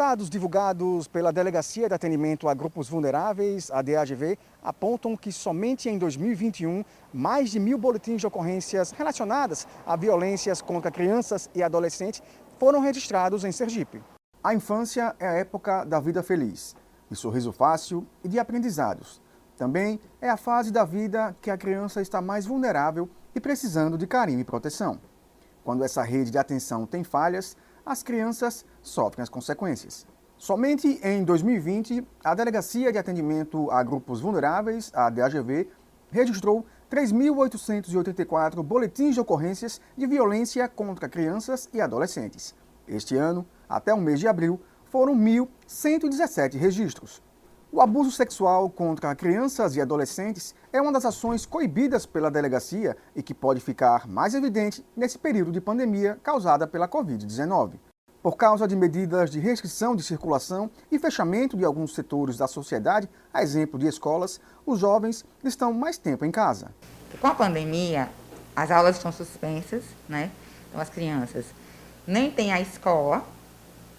Dados divulgados pela Delegacia de Atendimento a Grupos Vulneráveis, a DAGV, apontam que somente em 2021, mais de 1.000 boletins de ocorrências relacionadas a violências contra crianças e adolescentes foram registrados em Sergipe. A infância é a época da vida feliz, de sorriso fácil e de aprendizados. Também é a fase da vida que a criança está mais vulnerável e precisando de carinho e proteção. Quando essa rede de atenção tem falhas, as crianças sofrem as consequências. Somente em 2020, a Delegacia de Atendimento a Grupos Vulneráveis, a DAGV, registrou 3.884 boletins de ocorrências de violência contra crianças e adolescentes. Este ano, até o mês de abril, foram 1.117 registros. O abuso sexual contra crianças e adolescentes é uma das ações coibidas pela delegacia e que pode ficar mais evidente nesse período de pandemia causada pela Covid-19. Por causa de medidas de restrição de circulação e fechamento de alguns setores da sociedade, a exemplo de escolas, os jovens estão mais tempo em casa. Com a pandemia, as aulas estão suspensas, né? Então as crianças nem têm a escola,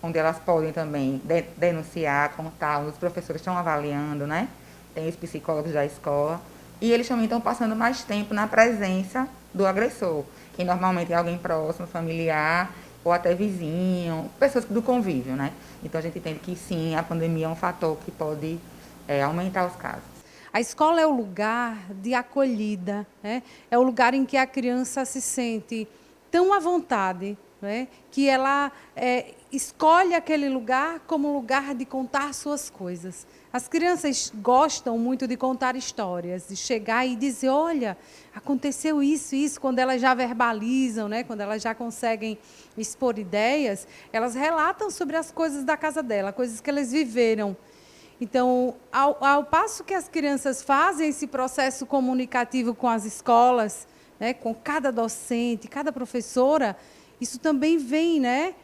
onde elas podem também denunciar, contar, os professores estão avaliando, né? Tem os psicólogos da escola. E eles também estão passando mais tempo na presença do agressor, que normalmente é alguém próximo, familiar, ou até vizinho, pessoas do convívio, né? Então a gente entende que sim, a pandemia é um fator que pode aumentar os casos. A escola é o lugar de acolhida, né? É o lugar em que a criança se sente tão à vontade, né? Que ela escolhe aquele lugar como um lugar de contar suas coisas. As crianças gostam muito de contar histórias, de chegar e dizer, olha, aconteceu isso, quando elas já verbalizam, né? Quando elas já conseguem expor ideias, elas relatam sobre as coisas da casa dela, coisas que elas viveram. Então, ao passo que as crianças fazem esse processo comunicativo com as escolas, né? Com cada docente, cada professora, isso também vem, né,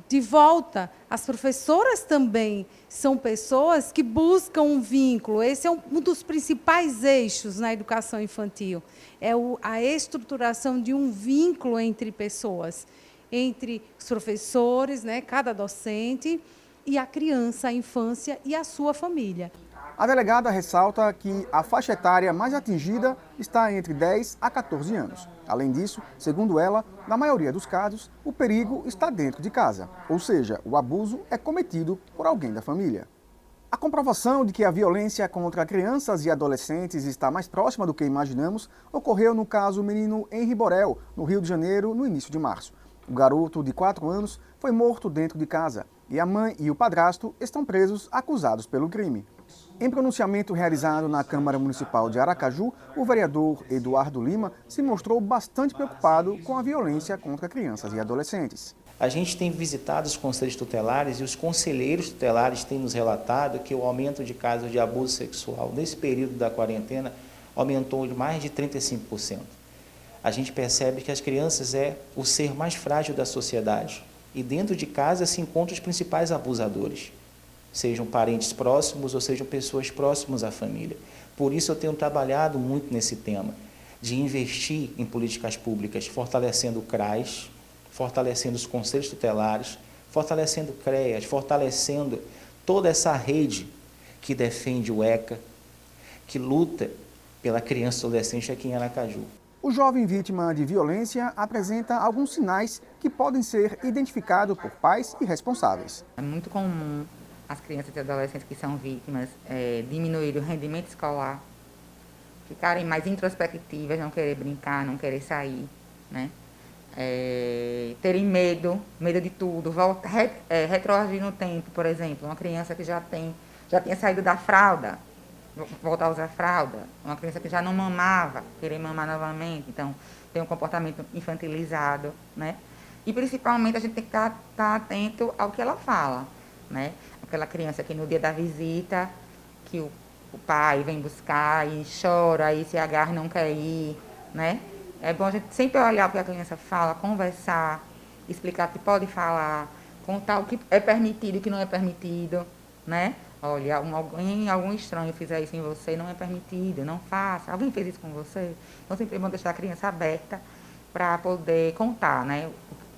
de volta. As professoras também são pessoas que buscam um vínculo. Esse é um dos principais eixos na educação infantil. É a estruturação de um vínculo entre pessoas, entre os professores, né, cada docente, e a criança, a infância e a sua família. A delegada ressalta que a faixa etária mais atingida está entre 10 a 14 anos. Além disso, segundo ela, na maioria dos casos, o perigo está dentro de casa, ou seja, o abuso é cometido por alguém da família. A comprovação de que a violência contra crianças e adolescentes está mais próxima do que imaginamos ocorreu no caso menino Henri Borel, no Rio de Janeiro, no início de março. O garoto, de 4 anos, foi morto dentro de casa e a mãe e o padrasto estão presos acusados pelo crime. Em pronunciamento realizado na Câmara Municipal de Aracaju, o vereador Eduardo Lima se mostrou bastante preocupado com a violência contra crianças e adolescentes. A gente tem visitado os conselhos tutelares e os conselheiros tutelares têm nos relatado que o aumento de casos de abuso sexual nesse período da quarentena aumentou de mais de 35%. A gente percebe que as crianças é o ser mais frágil da sociedade e dentro de casa se encontram os principais abusadores. Sejam parentes próximos ou sejam pessoas próximas à família. Por isso eu tenho trabalhado muito nesse tema, de investir em políticas públicas, fortalecendo o CRAS, fortalecendo os conselhos tutelares, fortalecendo o CREAS, fortalecendo toda essa rede que defende o ECA, que luta pela criança e adolescente aqui em Aracaju. O jovem vítima de violência apresenta alguns sinais que podem ser identificados por pais e responsáveis. É muito comum as crianças e adolescentes que são vítimas diminuírem o rendimento escolar, ficarem mais introspectivas, não querer brincar, não querer sair, né? Terem medo de tudo, retroagir no tempo, por exemplo, uma criança que já tinha saído da fralda, voltar a usar fralda, uma criança que já não mamava, querer mamar novamente, então tem um comportamento infantilizado, né? E principalmente a gente tem que estar atento ao que ela fala, né? Aquela criança que no dia da visita, que o pai vem buscar e chora, e se agarra e não quer ir, né? É bom a gente sempre olhar o que a criança fala, conversar, explicar o que pode falar, contar o que é permitido e o que não é permitido, né? Olha, algum estranho fizer isso em você, não é permitido, não faça. Alguém fez isso com você? Então sempre é bom deixar a criança aberta para poder contar, né?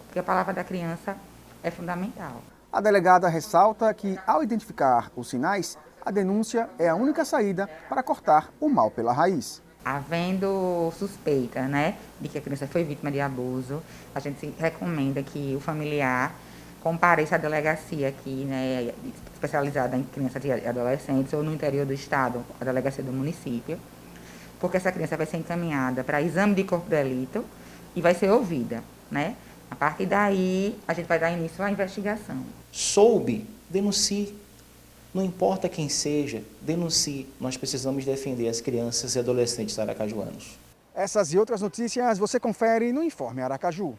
Porque a palavra da criança é fundamental. A delegada ressalta que, ao identificar os sinais, a denúncia é a única saída para cortar o mal pela raiz. Havendo suspeita, né, de que a criança foi vítima de abuso, a gente recomenda que o familiar compareça à delegacia aqui, né, especializada em crianças e adolescentes, ou no interior do estado, a delegacia do município, porque essa criança vai ser encaminhada para exame de corpo de delito e vai ser ouvida, né? A partir daí, a gente vai dar início à investigação. Soube, denuncie. Não importa quem seja, denuncie. Nós precisamos defender as crianças e adolescentes aracajuanos. Essas e outras notícias você confere no Informe Aracaju.